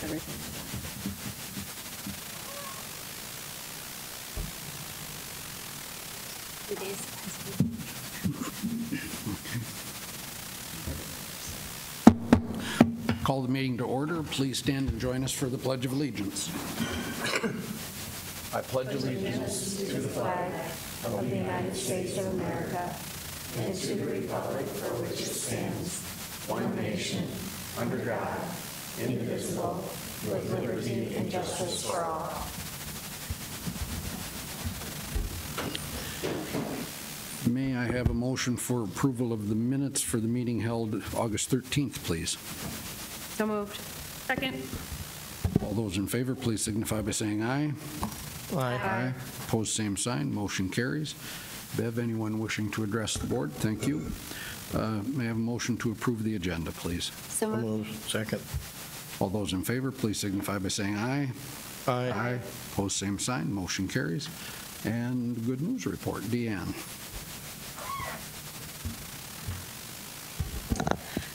everything. Call the meeting to order. Please stand and join us for the Pledge of Allegiance. I pledge allegiance to the flag of the United States of America and to the republic for which it stands, one nation, under God, indivisible, with liberty and justice for all. May I have a motion for approval of the minutes for the meeting held August 13th, please? So moved. Second. All those in favor, please signify by saying aye. Aye. Opposed, same sign. Motion carries. Bev, anyone wishing to address the board? Thank you. May I have a motion to approve the agenda, please? So moved. Second. All those in favor, please signify by saying aye. Aye. Opposed, same sign. Motion carries. And good news report. Deanne.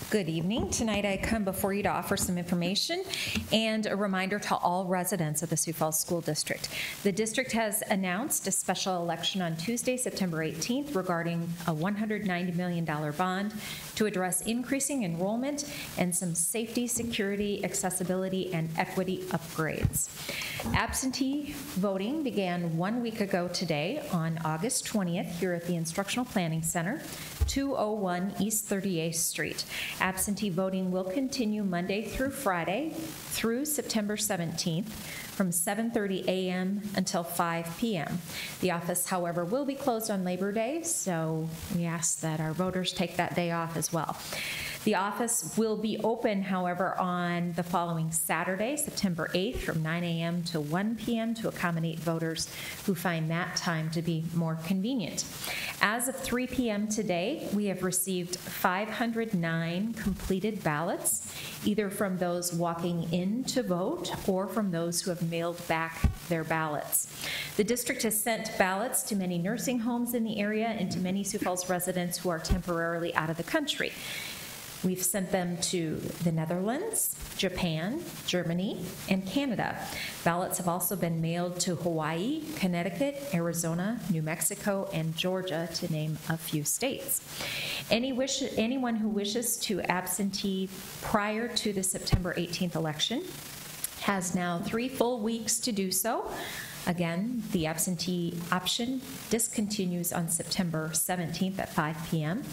Good evening. Tonight I come before you to offer some information and a reminder to all residents of the Sioux Falls School District. The district has announced a special election on Tuesday, September 18th regarding a $190 million bond to address increasing enrollment and some safety, security, accessibility, and equity upgrades. Absentee voting began 1 week ago today on August 20th here at the Instructional Planning Center, 201 East 38th Street. Absentee voting will continue Monday through Friday through September 17th from 7:30 a.m. until 5 p.m. The office, however, will be closed on Labor Day, so we ask that our voters take that day off as well. The office will be open, however, on the following Saturday, September 8th, from 9 a.m. to 1 p.m. to accommodate voters who find that time to be more convenient. As of 3 p.m. today, we have received 509 completed ballots, either from those walking in to vote or from those who have mailed back their ballots. The district has sent ballots to many nursing homes in the area and to many Sioux Falls residents who are temporarily out of the country. We've sent them to the Netherlands, Japan, Germany, and Canada. Ballots have also been mailed to Hawaii, Connecticut, Arizona, New Mexico, and Georgia, to name a few states. Anyone who wishes to absentee prior to the September 18th election has now 3 full weeks to do so. Again, the absentee option discontinues on September 17th at 5 p.m.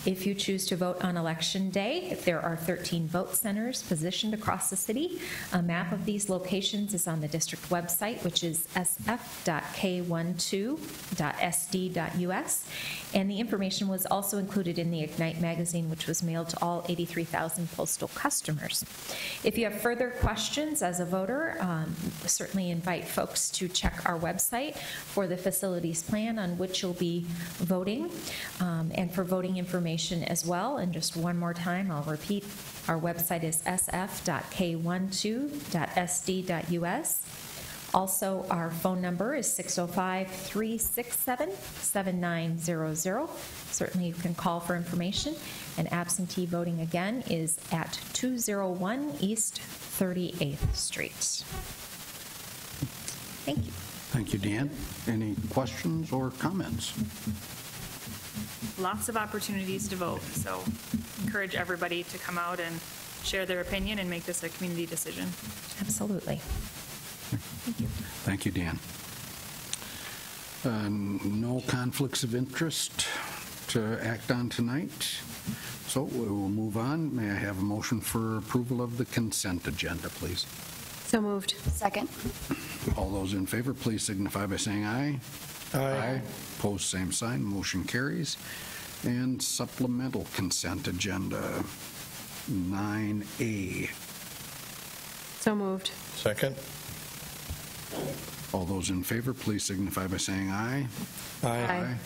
If you choose to vote on Election Day, there are 13 vote centers positioned across the city. A map of these locations is on the district website, which is sf.k12.sd.us. And the information was also included in the Ignite magazine, which was mailed to all 83,000 postal customers. If you have further questions as a voter, certainly invite folks to check our website for the facilities plan on which you'll be voting, and for voting information as well. And just one more time, I'll repeat, our website is sf.k12.sd.us. Also, our phone number is 605-367-7900. Certainly you can call for information. And absentee voting again is at 201 East 38th Street. Thank you. Thank you, Dan. Any questions or comments? Lots of opportunities to vote, so encourage everybody to come out and share their opinion and make this a community decision. Absolutely. Thank you. Thank you, Dan. No conflicts of interest to act on tonight, so we will move on. May I have a motion for approval of the consent agenda, please? So moved. Second. All those in favor, please signify by saying aye. Aye. Opposed, same sign. Motion carries. And supplemental consent agenda 9A. So moved. Second. All those in favor, please signify by saying aye. Aye.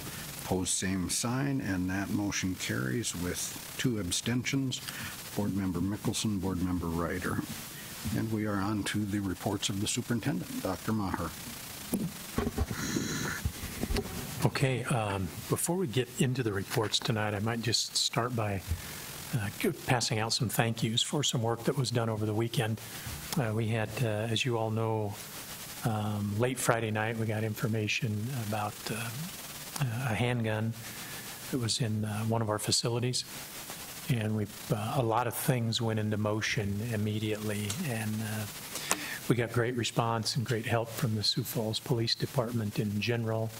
Opposed, same sign, and that motion carries with 2 abstentions. Board Member Mickelson, Board Member Ryder. And we are on to the reports of the superintendent. Dr. Maher. Okay, before we get into the reports tonight, I might just start by passing out some thank yous for some work that was done over the weekend. We had, as you all know, late Friday night, we got information about a handgun that was in one of our facilities. And a lot of things went into motion immediately. And we got great response and great help from the Sioux Falls Police Department in general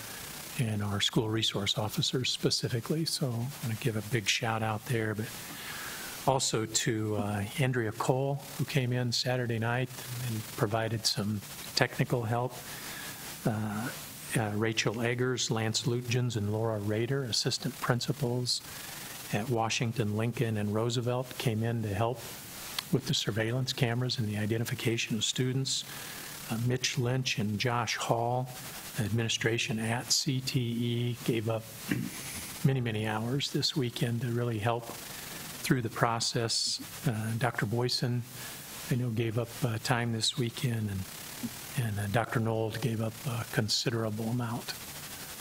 and our school resource officers specifically. So I want to give a big shout out there. But also to Andrea Cole, who came in Saturday night and provided some technical help. Rachel Eggers, Lance Lutgens, and Laura Rader, assistant principals at Washington, Lincoln, and Roosevelt, came in to help with the surveillance cameras and the identification of students. Mitch Lynch and Josh Hall, administration at CTE, gave up many, many hours this weekend to really help through the process. Dr. Boyson, I know, gave up time this weekend, and Dr. Nold gave up a considerable amount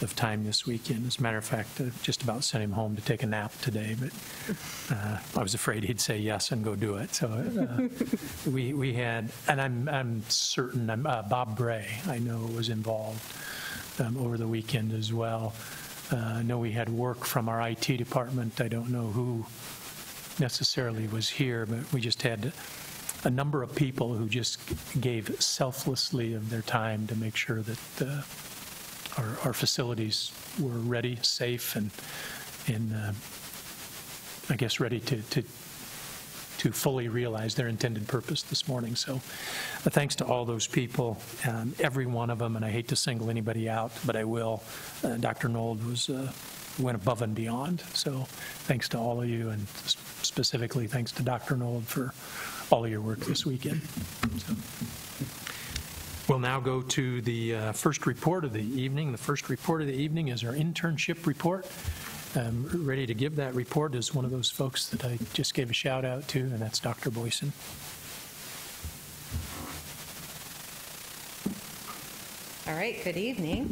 of time this weekend. As a matter of fact, just about sent him home to take a nap today, but I was afraid he'd say yes and go do it. So we had, and I'm certain, Bob Bray, I know, was involved over the weekend as well. I know we had work from our IT department. I don't know who necessarily was here, but we just had a number of people who just gave selflessly of their time to make sure that our facilities were ready, safe, and I guess ready to fully realize their intended purpose this morning. So thanks to all those people, every one of them, and I hate to single anybody out, but I will. Dr. Nold went above and beyond. So thanks to all of you, and specifically thanks to Dr. Nold for all of your work this weekend. So. We'll now go to the first report of the evening. The first report of the evening is our internship report. Ready to give that report is one of those folks that I just gave a shout out to, and that's Dr. Boyson. All right, good evening.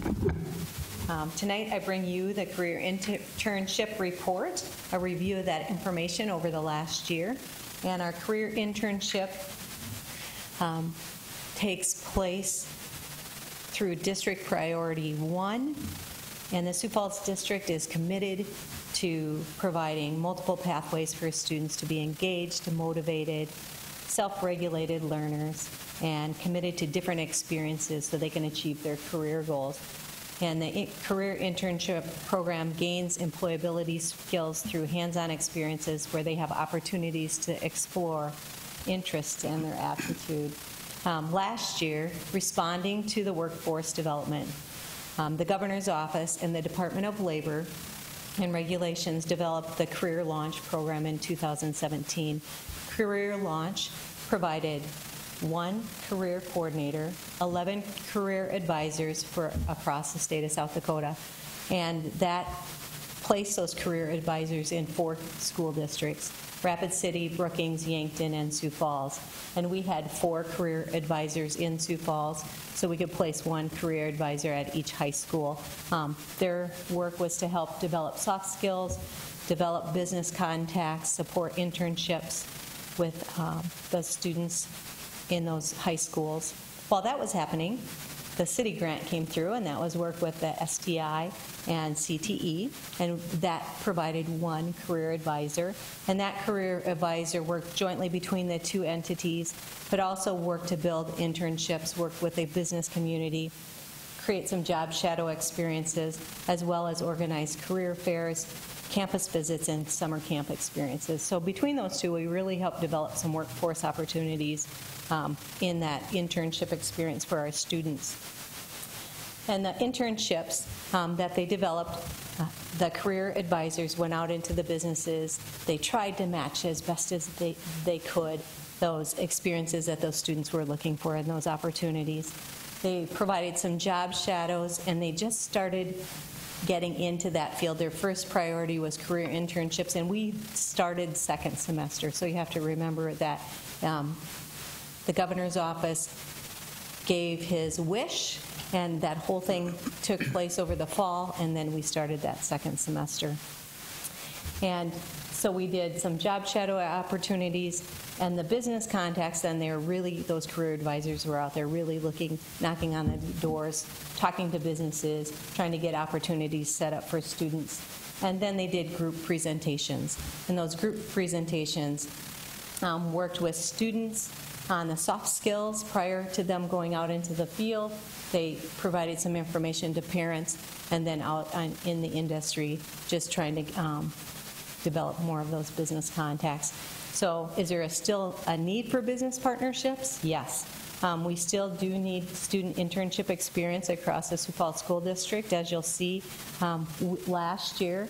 Tonight I bring you the career internship report, a review of that information over the last year. And our career internship takes place through District Priority 1, and the Sioux Falls District is committed to providing multiple pathways for students to be engaged, motivated, self-regulated learners, and committed to different experiences so they can achieve their career goals. And the career internship program gains employability skills through hands-on experiences where they have opportunities to explore interests and their aptitude. Last year, responding to the workforce development, the Governor's Office and the Department of Labor and Regulations developed the Career Launch program in 2017. Career Launch provided 1 career coordinator, 11 career advisors for across the state of South Dakota, and that placed those career advisors in 4 school districts: Rapid City, Brookings, Yankton, and Sioux Falls. And we had 4 career advisors in Sioux Falls, so we could place 1 career advisor at each high school. Their work was to help develop soft skills, develop business contacts, support internships with the students in those high schools. While that was happening, the city grant came through, and that was work with the STI and CTE, and that provided 1 career advisor. And that career advisor worked jointly between the 2 entities, but also worked to build internships, worked with a business community, create some job shadow experiences, as well as organize career fairs, campus visits, and summer camp experiences. So between those 2, we really helped develop some workforce opportunities in that internship experience for our students. And the internships that they developed, the career advisors went out into the businesses. They tried to match as best as they could those experiences that those students were looking for and those opportunities. They provided some job shadows, and they just started getting into that field. Their first priority was career internships, and we started second semester. So you have to remember that the Governor's Office gave his wish, and that whole thing took place over the fall, and then we started that second semester. And So we did some job shadow opportunities, and the business contacts, then they're really, those career advisors were out there really looking, knocking on the doors, talking to businesses, trying to get opportunities set up for students. And then they did group presentations. And those group presentations worked with students on the soft skills prior to them going out into the field. They provided some information to parents, and then out in the industry, just trying to develop more of those business contacts. So is there still a need for business partnerships? Yes. We still do need student internship experience across the Sioux Falls School District. As you'll see, last year,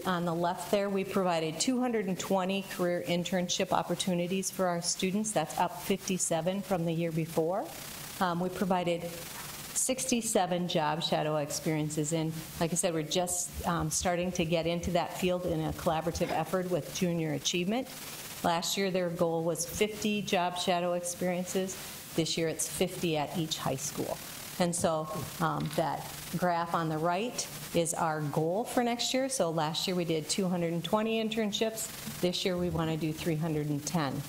on the left there, we provided 220 career internship opportunities for our students. That's up 57 from the year before. We provided 67 job shadow experiences, and like I said, we're just starting to get into that field in a collaborative effort with Junior Achievement. Last year, their goal was 50 job shadow experiences. This year, it's 50 at each high school. And so that graph on the right is our goal for next year. So last year we did 220 internships. This year we want to do 310.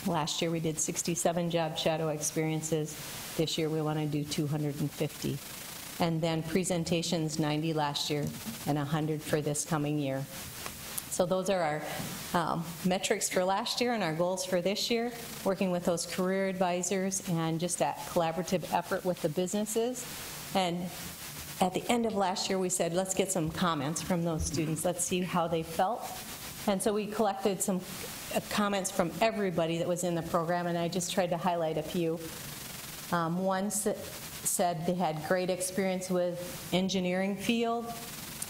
Last year we did 67 job shadow experiences. This year we want to do 250. And then presentations, 90 last year and 100 for this coming year. So those are our metrics for last year and our goals for this year, working with those career advisors and just that collaborative effort with the businesses. And at the end of last year, we said, let's get some comments from those students. Let's see how they felt. And so we collected some comments from everybody that was in the program, and I just tried to highlight a few. One said they had great experience with engineering field,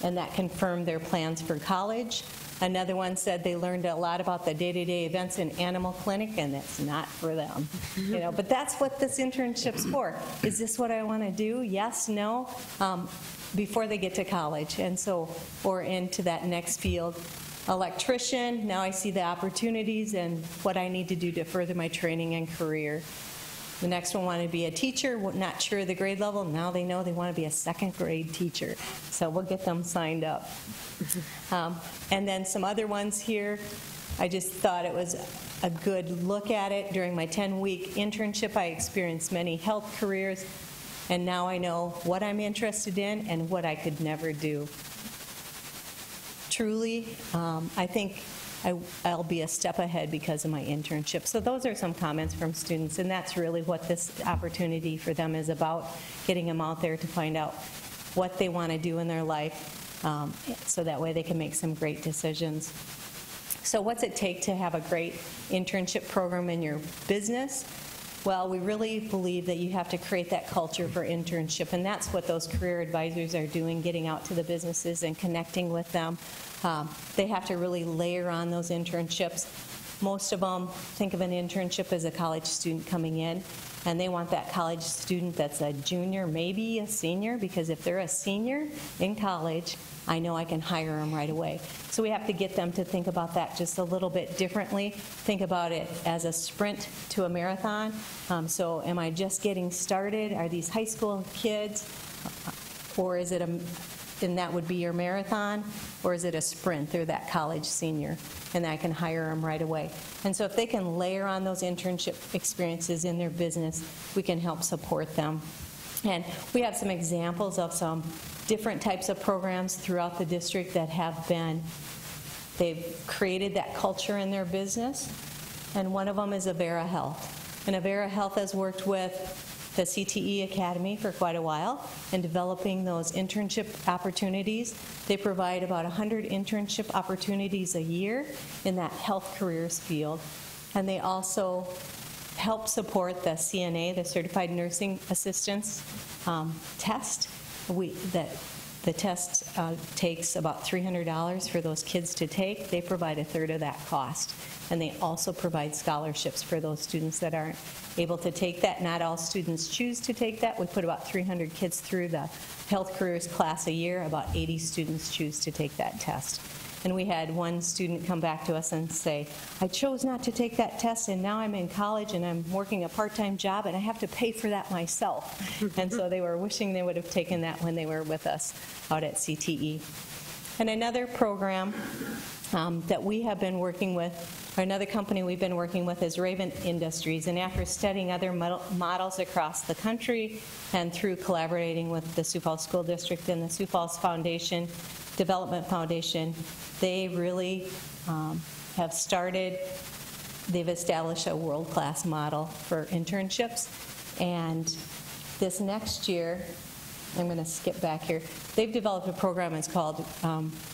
and that confirmed their plans for college. Another one said they learned a lot about the day-to-day events in animal clinic, and that's not for them. You know, but that's what this internship's for. Is this what I want to do? Yes, no, before they get to college, and so, or into that next field. Electrician, now I see the opportunities and what I need to do to further my training and career. The next one wanted to be a teacher, not sure of the grade level. Now they know they want to be a second grade teacher. So we'll get them signed up. And then some other ones here, I just thought it was a good look at it. During my 10-week internship, I experienced many health careers, and now I know what I'm interested in and what I could never do. Truly, I think I'll be a step ahead because of my internship. So those are some comments from students, and that's really what this opportunity for them is about, getting them out there to find out what they want to do in their life, so that way they can make some great decisions. So what's it take to have a great internship program in your business? Well, we really believe that you have to create that culture for internship, and that's what those career advisors are doing, getting out to the businesses and connecting with them. They have to really layer on those internships. Most of them think of an internship as a college student coming in, and they want that college student that's a junior, maybe a senior, because if they're a senior in college, I know I can hire them right away. So we have to get them to think about that just a little bit differently. Think about it as a sprint to a marathon. So am I just getting started? Are these high school kids? Or is it and that would be your marathon? Or is it a sprint? They're that college senior, and I can hire them right away. And so if they can layer on those internship experiences in their business, we can help support them. And we have some examples of some different types of programs throughout the district that have been, they've created that culture in their business. And one of them is Avera Health. And Avera Health has worked with the CTE Academy for quite a while in developing those internship opportunities. They provide about 100 internship opportunities a year in that health careers field. And they also help support the CNA, the Certified Nursing Assistants test. The test takes about $300 for those kids to take. They provide a third of that cost. And they also provide scholarships for those students that aren't able to take that. Not all students choose to take that. We put about 300 kids through the health careers class a year. About 80 students choose to take that test. And we had one student come back to us and say, I chose not to take that test, and now I'm in college and I'm working a part-time job and I have to pay for that myself. And so they were wishing they would have taken that when they were with us out at CTE. And another program that we have been working with, or another company we've been working with, is Raven Industries. And after studying other models across the country and through collaborating with the Sioux Falls School District and the Sioux Falls Foundation, Development Foundation, they really have started, they've established a world-class model for internships. And this next year, I'm going to skip back here. They've developed a program. It's called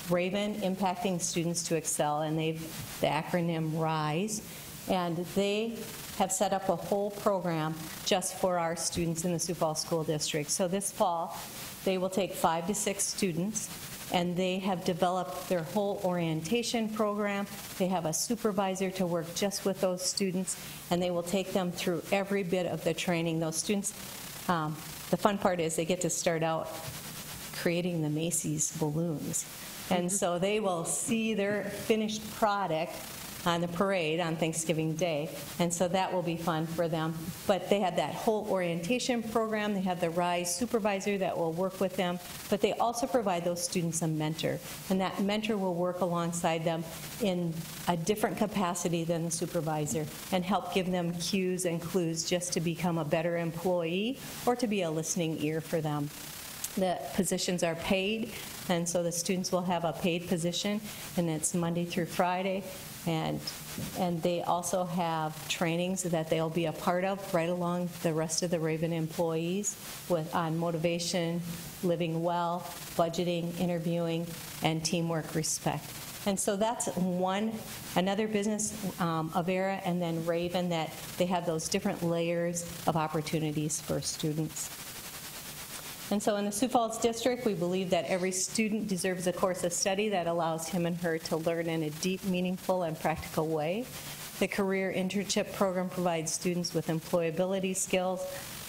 Raven Impacting Students to Excel, and the acronym RISE. And they have set up a whole program just for our students in the Sioux Falls School District. So this fall, they will take 5 to 6 students, and they have developed their whole orientation program. They have a supervisor to work just with those students, and they will take them through every bit of the training. Those students, the fun part is they get to start out creating the Macy's balloons. And so they will see their finished product on the parade on Thanksgiving Day. And so that will be fun for them. But they have that whole orientation program. They have the RISE supervisor that will work with them. But they also provide those students a mentor. And that mentor will work alongside them in a different capacity than the supervisor and help give them cues and clues just to become a better employee or to be a listening ear for them. The positions are paid, and so the students will have a paid position, and it's Monday through Friday. And they also have trainings that they'll be a part of right along the rest of the Raven employees on motivation, living well, budgeting, interviewing, and teamwork respect. And so that's another business, Avera and then Raven, that they have those different layers of opportunities for students. And so in the Sioux Falls District, we believe that every student deserves a course of study that allows him and her to learn in a deep, meaningful, and practical way. The Career Internship Program provides students with employability skills,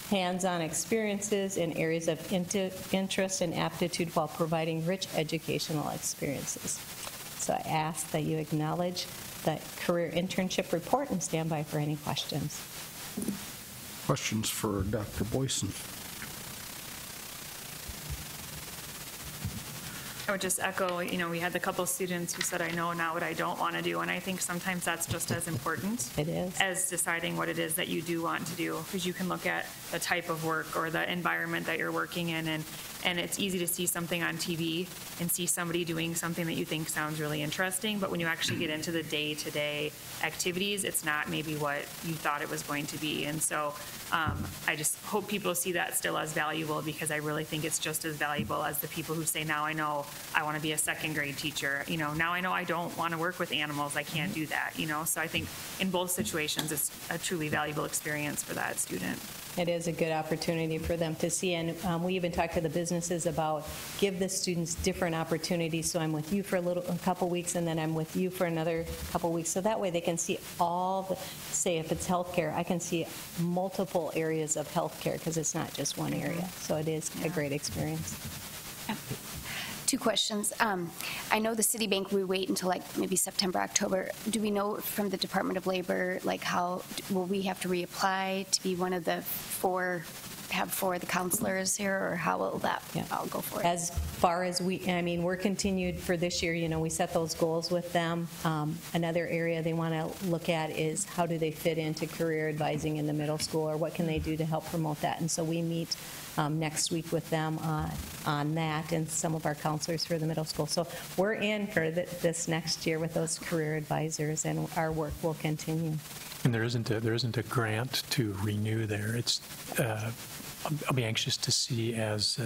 hands-on experiences in areas of interest and aptitude while providing rich educational experiences. So I ask that you acknowledge the Career Internship Report and stand by for any questions. Questions for Dr. Boyson? I would just echo, we had the couple students who said, I know now what I don't want to do, and I think sometimes that's just as important It is. as deciding what it is that you do want to do, because you can look at the type of work or the environment that you're working in, and it's easy to see something on TV and see somebody doing something that you think sounds really interesting, but when you actually get into the day-to-day activities, it's not maybe what you thought it was going to be. And so I just hope people see that still as valuable, because I really think it's just as valuable as the people who say, now I know I want to be a second grade teacher. Now I know I don't want to work with animals. I can't do that. So I think in both situations, it's a truly valuable experience for that student. It is a good opportunity for them to see, and we even talk to the businesses about give the students different opportunities. So I'm with you for a couple weeks, and then I'm with you for another couple weeks. So that way they can see say if it's healthcare, I can see multiple areas of healthcare, because it's not just one area. So it is a great experience. Two questions. I know the City Bank, we wait until maybe September, October. Do we know from the Department of Labor, how will we have to reapply to be one of the four the counselors here, or how will that all go forward? As far as we're continued for this year. We set those goals with them. Another area they want to look at is how do they fit into career advising in the middle school, or what can they do to help promote that. And so we meet next week with them on that, and some of our counselors for the middle school. So we're in for this next year with those career advisors, and our work will continue. And there isn't a grant to renew there. It's I'll be anxious to see as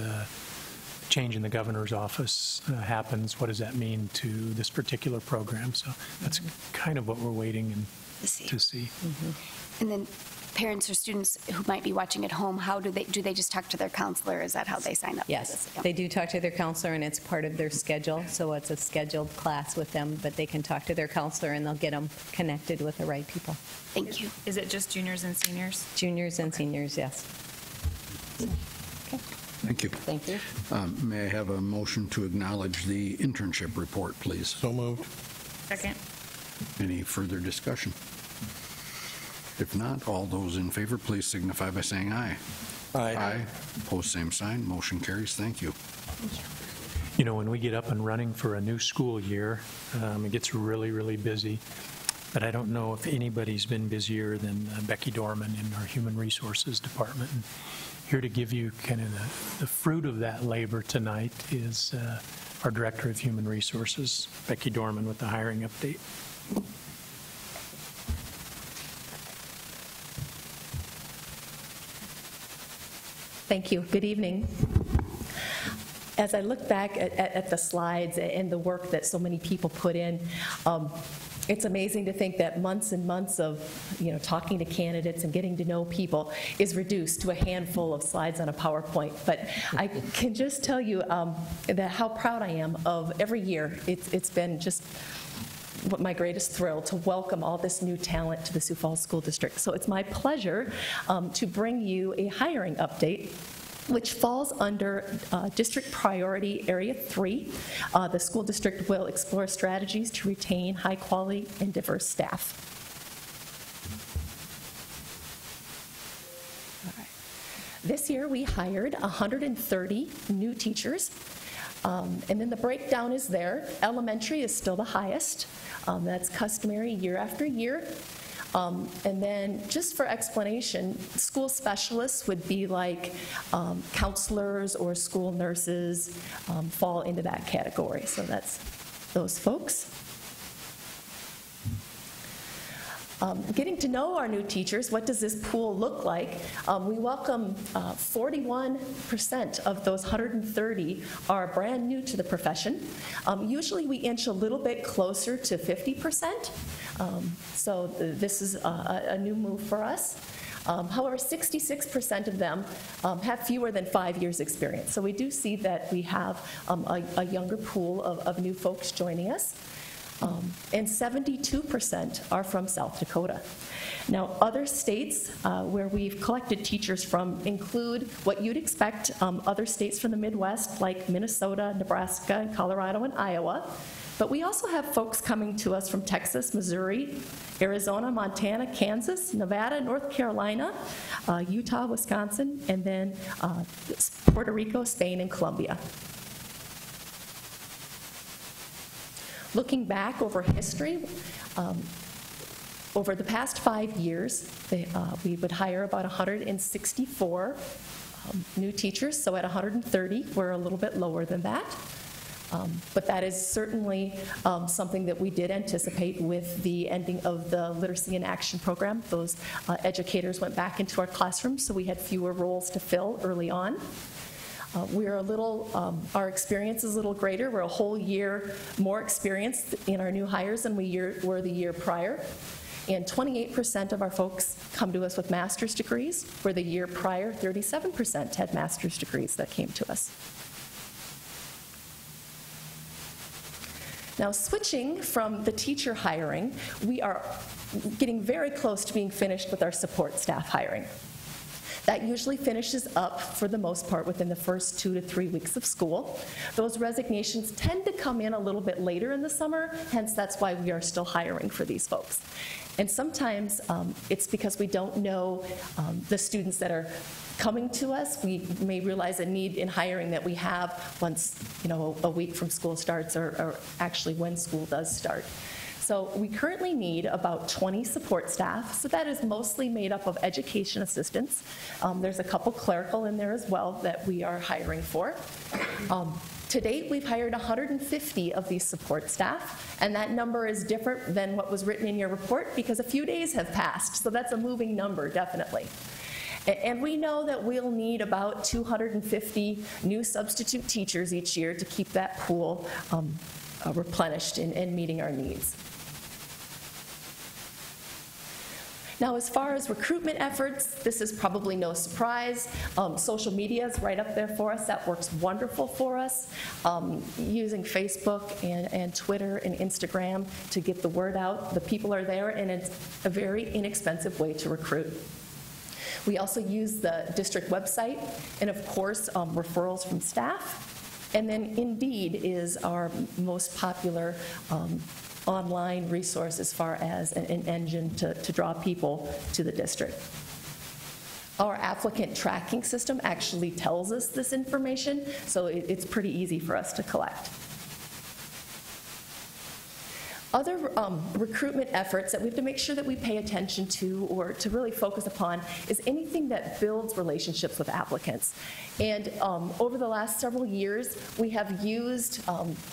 change in the governor's office happens. What does that mean to this particular program? So that's kind of what we're waiting to see. Mm-hmm. And then parents or students who might be watching at home, how do they just talk to their counselor? Is that how they sign up for Yes, this? Yeah. they do talk to their counselor, and it's part of their schedule. So it's a scheduled class with them, but they can talk to their counselor, and they'll get them connected with the right people. Thank you. Is it just juniors and seniors? Juniors and seniors, yes. Thank you. Thank you. May I have a motion to acknowledge the internship report, please? So moved. Second. Any further discussion? If not, all those in favor, please signify by saying aye. Aye. Opposed, same sign. Motion carries. Thank you. You know, when we get up and running for a new school year, it gets really, really busy. But I don't know if anybody's been busier than Becky Dorman in our Human Resources Department. And here to give you kind of the fruit of that labor tonight is our Director of Human Resources, Becky Dorman, with the hiring update. Thank you. Good evening. As I look back at the slides and the work that so many people put in, it's amazing to think that months and months of, talking to candidates and getting to know people is reduced to a handful of slides on a PowerPoint. But I can just tell you that how proud I am of every year. It's been just my greatest thrill to welcome all this new talent to the Sioux Falls School District. So it's my pleasure to bring you a hiring update, which falls under District Priority Area 3. The school district will explore strategies to retain high-quality and diverse staff. All right. This year, we hired 130 new teachers. And then the breakdown is there. Elementary is still the highest. That's customary year after year. And then just for explanation, school specialists would be like counselors or school nurses fall into that category. So that's those folks. Getting to know our new teachers, what does this pool look like? We welcome 41% of those 130 are brand new to the profession. Usually we inch a little bit closer to 50%. So this is a new move for us. However, 66% of them have fewer than 5 years experience. So we do see that we have a younger pool of new folks joining us. And 72% are from South Dakota. Now, other states where we've collected teachers from include what you'd expect, other states from the Midwest like Minnesota, Nebraska, Colorado, and Iowa. But we also have folks coming to us from Texas, Missouri, Arizona, Montana, Kansas, Nevada, North Carolina, Utah, Wisconsin, and then Puerto Rico, Spain, and Colombia. Looking back over history, over the past 5 years, we would hire about 164 new teachers. So at 130, we're a little bit lower than that. But that is certainly something that we did anticipate with the ending of the Literacy in Action program. Those educators went back into our classrooms, so we had fewer roles to fill early on. We're our experience is a little greater. We're a whole year more experienced in our new hires than we were the year prior. And 28% of our folks come to us with master's degrees, where the year prior, 37% had master's degrees that came to us. Now, switching from the teacher hiring, we are getting very close to being finished with our support staff hiring. That usually finishes up, for the most part, within the first 2 to 3 weeks of school. Those resignations tend to come in a little bit later in the summer, hence that's why we are still hiring for these folks. And sometimes it's because we don't know the students that are coming to us. We may realize a need in hiring that we have once, a week from school starts, or actually when school does start. So we currently need about 20 support staff. So that is mostly made up of education assistants. There's a couple clerical in there as well that we are hiring for. To date, we've hired 150 of these support staff, and that number is different than what was written in your report because a few days have passed. So that's a moving number, definitely. And we know that we'll need about 250 new substitute teachers each year to keep that pool replenished and meeting our needs. Now, as far as recruitment efforts, this is probably no surprise. Social media is right up there for us. That works wonderful for us. Using Facebook and Twitter and Instagram to get the word out. The people are there, and it's a very inexpensive way to recruit. We also use the district website and, of course, referrals from staff. And then Indeed is our most popular online resource as far as an engine to draw people to the district. Our applicant tracking system actually tells us this information, so it's pretty easy for us to collect. Other recruitment efforts that we have to make sure that we pay attention to or to really focus upon is anything that builds relationships with applicants. And over the last several years, we have used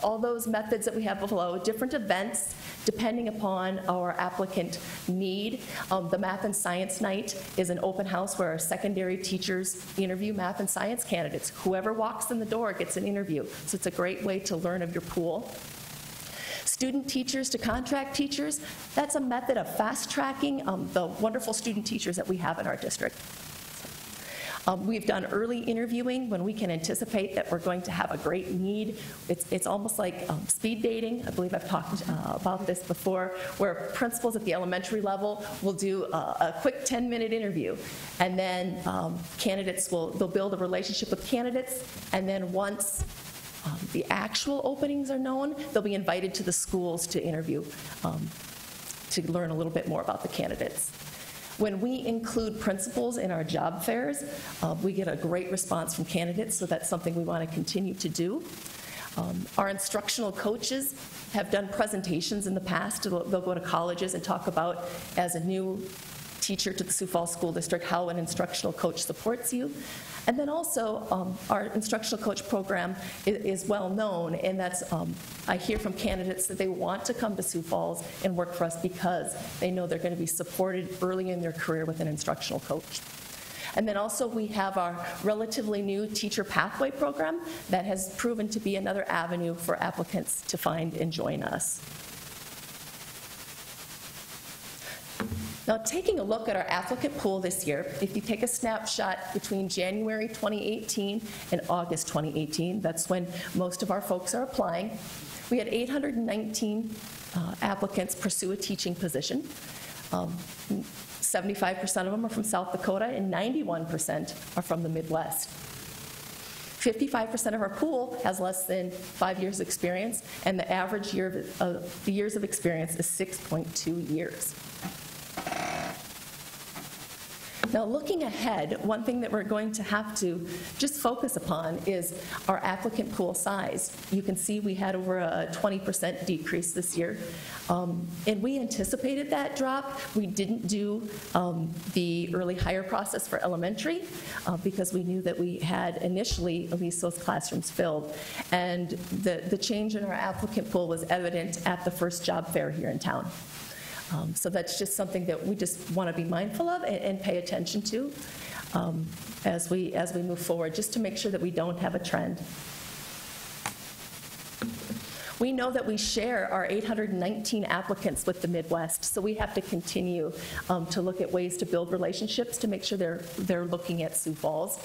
all those methods that we have below, different events, depending upon our applicant need. The Math and Science Night is an open house where our secondary teachers interview math and science candidates. Whoever walks in the door gets an interview. So it's a great way to learn of your pool. Student teachers to contract teachers, that's a method of fast-tracking the wonderful student teachers that we have in our district. We've done early interviewing when we can anticipate that we're going to have a great need. It's almost like speed dating. I believe I've talked about this before, where principals at the elementary level will do a quick 10-minute interview, and then candidates they'll build a relationship with candidates, and then once the actual openings are known, they'll be invited to the schools to interview to learn a little bit more about the candidates. When we include principals in our job fairs, we get a great response from candidates, so that's something we want to continue to do. Our instructional coaches have done presentations in the past. They'll go to colleges and talk about, as a new teacher to the Sioux Falls School District, how an instructional coach supports you. And then also, our instructional coach program is well known, and that's, I hear from candidates that they want to come to Sioux Falls and work for us because they know they're going to be supported early in their career with an instructional coach. And then also we have our relatively new teacher pathway program that has proven to be another avenue for applicants to find and join us. Now, taking a look at our applicant pool this year, if you take a snapshot between January 2018 and August 2018, that's when most of our folks are applying, we had 819 applicants pursue a teaching position. 75% of them are from South Dakota, and 91% are from the Midwest. 55% of our pool has less than 5 years experience, and the average years of experience is 6.2 years. Now, looking ahead, one thing that we're going to have to just focus upon is our applicant pool size. You can see we had over a 20% decrease this year, and we anticipated that drop. We didn't do the early hire process for elementary because we knew that we had initially at least those classrooms filled, and the change in our applicant pool was evident at the first job fair here in town. So that's just something that we just want to be mindful of and pay attention to as we move forward, just to make sure that we don't have a trend. We know that we share our 819 applicants with the Midwest, so we have to continue to look at ways to build relationships to make sure they're looking at Sioux Falls.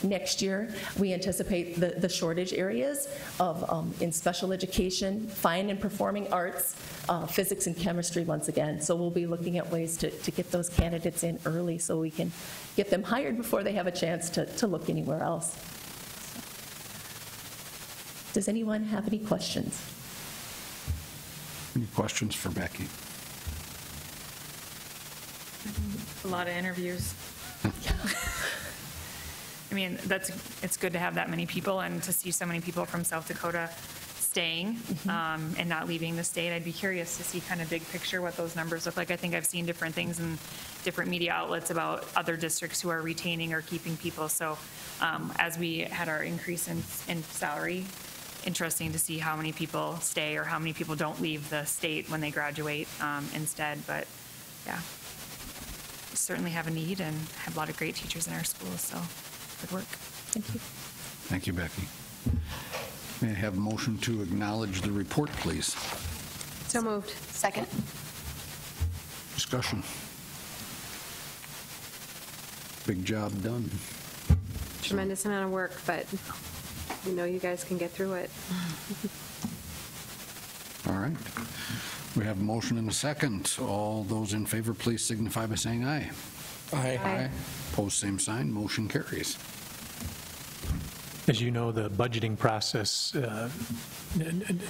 Next year, we anticipate the shortage areas in special education, fine and performing arts, physics and chemistry once again. So we'll be looking at ways to get those candidates in early so we can get them hired before they have a chance to look anywhere else. Does anyone have any questions? Any questions for Becky? A lot of interviews. I mean, it's good to have that many people and to see so many people from South Dakota staying and not leaving the state. I'd be curious to see kind of big picture what those numbers look like. I think I've seen different things in different media outlets about other districts who are retaining or keeping people. So as we had our increase in salary, interesting to see how many people stay or how many people don't leave the state when they graduate instead. But yeah, we certainly have a need and have a lot of great teachers in our schools. So good work. Thank you. Thank you, Becky. May I have a motion to acknowledge the report, please? So moved. Second. Discussion. Big job done. Tremendous amount of work, but we know you guys can get through it. All right. We have a motion and a second. All those in favor, please signify by saying aye. Aye. Aye. Opposed, same sign. Motion carries. As you know, the budgeting process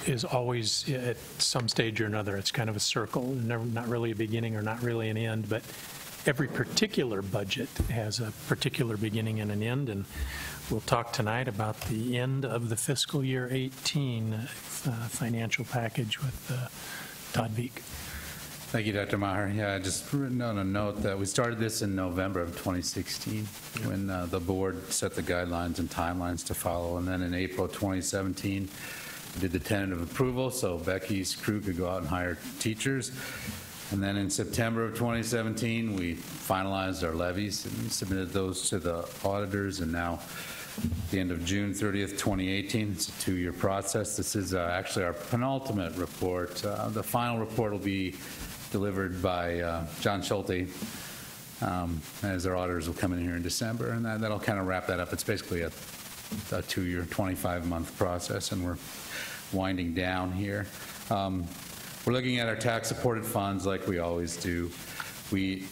is always at some stage or another. It's kind of a circle, not really a beginning or not really an end, but every particular budget has a particular beginning and an end, and we'll talk tonight about the end of the fiscal year 18 financial package with Todd Beek. Thank you, Dr. Maher. Yeah, I just written on a note that we started this in November of 2016 when the board set the guidelines and timelines to follow, and then in April 2017 we did the tentative approval so Becky's crew could go out and hire teachers. And then in September of 2017 we finalized our levies and we submitted those to the auditors, and now at the end of June 30th, 2018. It's a 2-year process. This is actually our penultimate report. The final report will be delivered by John Schulte, as our auditors will come in here in December, and that'll kind of wrap that up. It's basically a 2-year, 25-month process, and we're winding down here. We're looking at our tax-supported funds like we always do. We're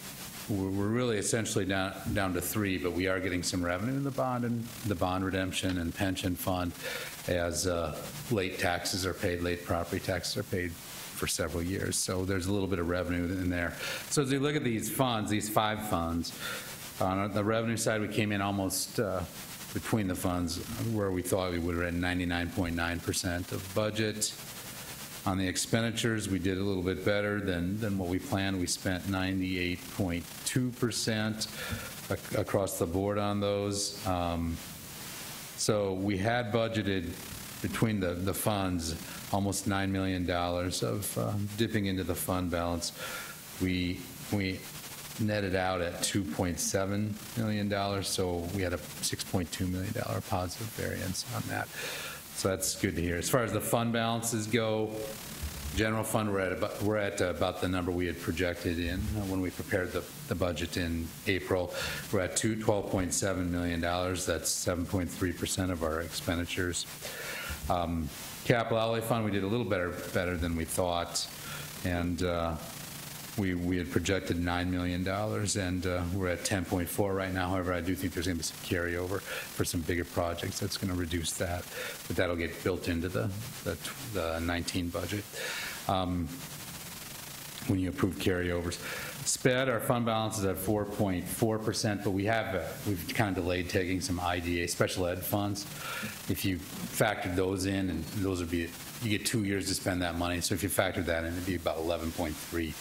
really essentially down to 3, but we are getting some revenue in the bond redemption and pension fund as late taxes are paid, late property taxes are paid for several years. So there's a little bit of revenue in there. So as we look at these funds, these 5 funds, on the revenue side, we came in almost between the funds where we thought we would have at 99.9% of budget. On the expenditures, we did a little bit better than what we planned. We spent 98.2% across the board on those. So we had budgeted between the funds almost $9 million of dipping into the fund balance. We netted out at $2.7 million, so we had a $6.2 million positive variance on that. So that's good to hear. As far as the fund balances go, general fund, we're at about the number we had projected in when we prepared the budget in April. We're at $12.7 million. That's 7.3% of our expenditures. Capital outlay fund, we did a little better than we thought, and we had projected $9 million, and we're at 10.4 right now. However, I do think there's going to be some carryover for some bigger projects that's going to reduce that, but that'll get built into the 19 budget when you approve carryovers. SPED, our fund balance is at 4.4%, but we've kind of delayed taking some IDA special ed funds. If you factored those in, and those would be, you get 2 years to spend that money. So if you factored that in, it'd be about 11.3,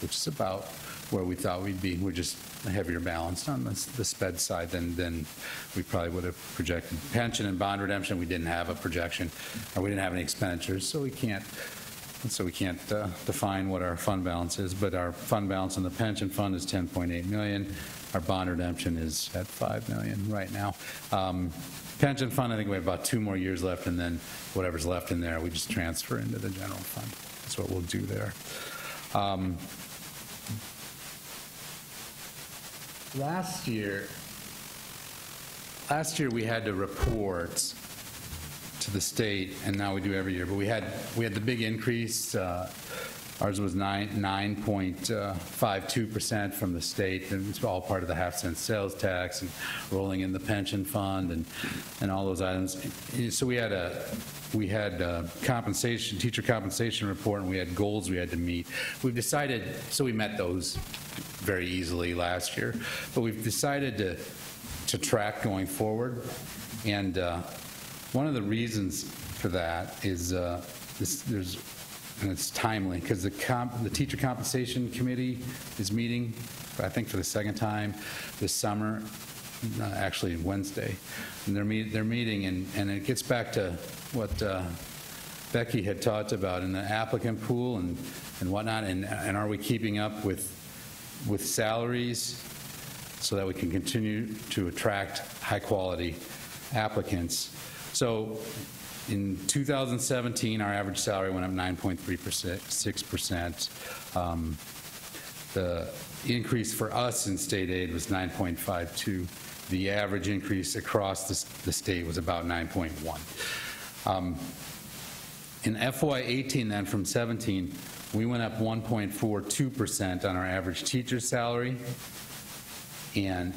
which is about where we thought we'd be. We're just heavier balanced on the SPED side than we probably would have projected. Pension and bond redemption, we didn't have a projection, or we didn't have any expenditures, so we can't define what our fund balance is, but our fund balance in the pension fund is $10.8 million. Our bond redemption is at $5 million right now. Pension fund, I think we have about 2 more years left, and then whatever's left in there, we just transfer into the general fund. That's what we'll do there. Last year we had to report to the state, and now we do every year, but we had the big increase. Ours was 9.52% from the state, and it's all part of the half-cent sales tax and rolling in the pension fund and all those items. So we had compensation, teacher compensation report, and we had goals we had to meet. We've decided, so we met those very easily last year, but we've decided to track going forward, and one of the reasons for that is and it's timely because the Teacher Compensation Committee is meeting, I think, for the second time this summer, actually Wednesday, and they're meeting, and it gets back to what Becky had talked about in the applicant pool and whatnot, and are we keeping up with salaries so that we can continue to attract high-quality applicants. So in 2017, our average salary went up 9.36%. The increase for us in state aid was 9.52. The average increase across the state was about 9.1. In FY18, then, from 17, we went up 1.42% on our average teacher salary, and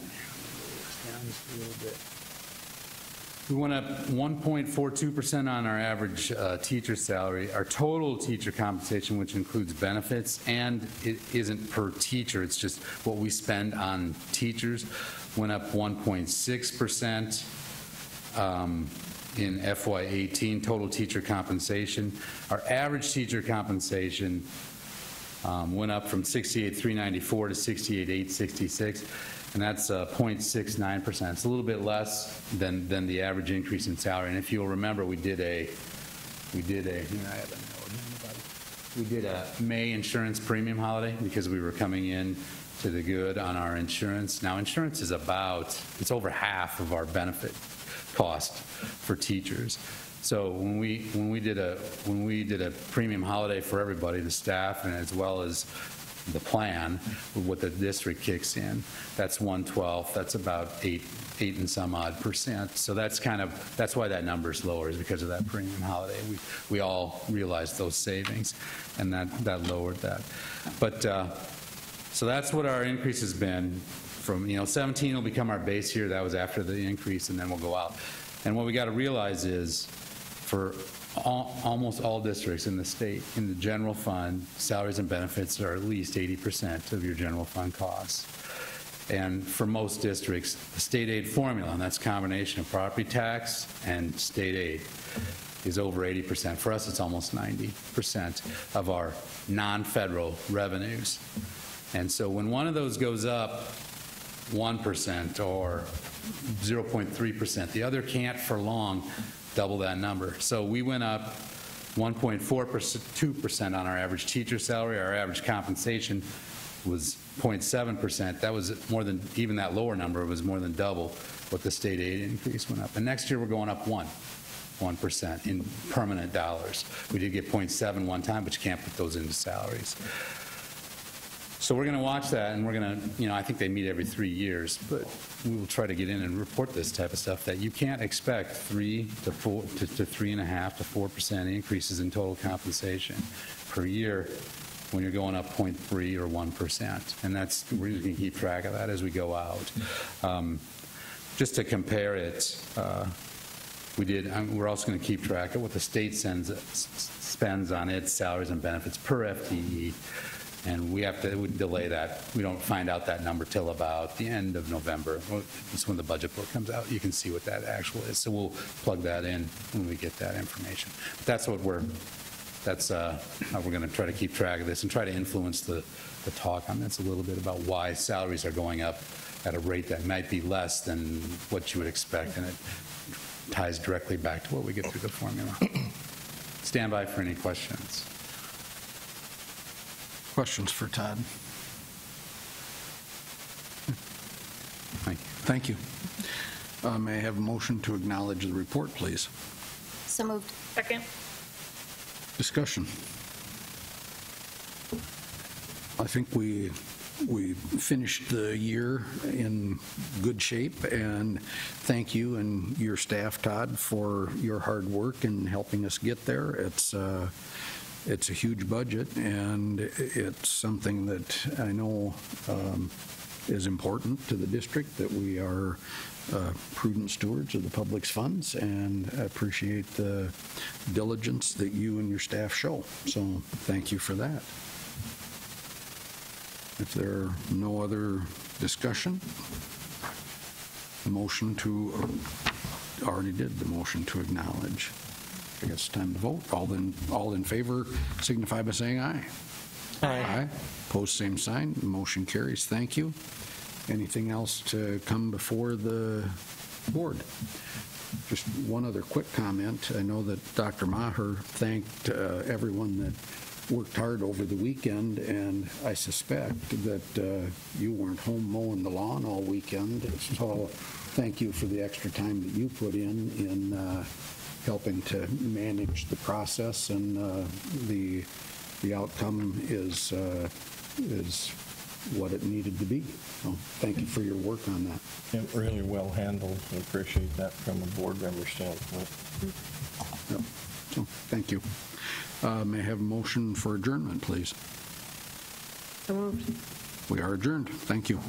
We went up 1.42% on our average teacher salary. Our total teacher compensation, which includes benefits, and it isn't per teacher, it's just what we spend on teachers, went up 1.6%. In FY18, total teacher compensation. Our average teacher compensation went up from 68,394 to 68,866, and that's 0.69%. It's a little bit less than the average increase in salary. And if you'll remember, we did a May insurance premium holiday because we were coming in to the good on our insurance. Now, insurance is it's over half of our benefit cost for teachers. So when we did a premium holiday for everybody, the staff, and as well as the plan, what the district kicks in, that's 1/12. That's about 8 and some odd percent. So that's why that number is lower, is because of that premium holiday. We all realized those savings, and that lowered that. But so that's what our increase has been. From 17 will become our base year. That was after the increase, and then we'll go out. And what we got to realize is, for almost all districts in the state, in the general fund, salaries and benefits are at least 80% of your general fund costs. And for most districts, the state aid formula, and that's a combination of property tax and state aid, is over 80%. For us, it's almost 90% of our non-federal revenues. And so when one of those goes up 1% or 0.3%, the other can't for long double that number. So we went up 1.42% on our average teacher salary. Our average compensation was 0.7%. That was more than, even that lower number was more than double what the state aid increase went up. And next year we're going up 1% in permanent dollars. We did get 0.7 one time, but you can't put those into salaries. So we're going to watch that, and we're going to, I think they meet every 3 years, but we will try to get in and report this type of stuff, that you can't expect 3 to 3.5 to 4% increases in total compensation per year when you're going up 0.3 or 1%. And we're going to keep track of that as we go out. Just to compare it, we're also going to keep track of what the state spends on its salaries and benefits per FTE. And we delay that. We don't find out that number till about the end of November. It's when the budget book comes out. You can see what that actual is. So we'll plug that in when we get that information. But that's how we're going to try to keep track of this and try to influence the talk on this a little bit about why salaries are going up at a rate that might be less than what you would expect. And it ties directly back to what we get through the formula. Stand by for any questions. Questions for Todd? Thank you. May I have a motion to acknowledge the report, please? So moved. Second. Discussion. I think we finished the year in good shape, and thank you and your staff, Todd, for your hard work in helping us get there. It's a huge budget, and it's something that I know is important to the district, that we are prudent stewards of the public's funds, and I appreciate the diligence that you and your staff show. So thank you for that. If there are no other discussion, the motion to acknowledge. I guess it's time to vote. All in favor signify by saying aye. Aye. Opposed, same sign. Motion carries. Thank you. Anything else to come before the board? Just one other quick comment. I know that Dr. Maher thanked everyone that worked hard over the weekend, and I suspect that you weren't home mowing the lawn all weekend. So thank you for the extra time that you put in helping to manage the process, and the outcome is what it needed to be. So thank you for your work on that. Yeah, really well handled. I appreciate that from a board member standpoint. Yep. So thank you. May I have a motion for adjournment, please? So moved. We are adjourned. Thank you.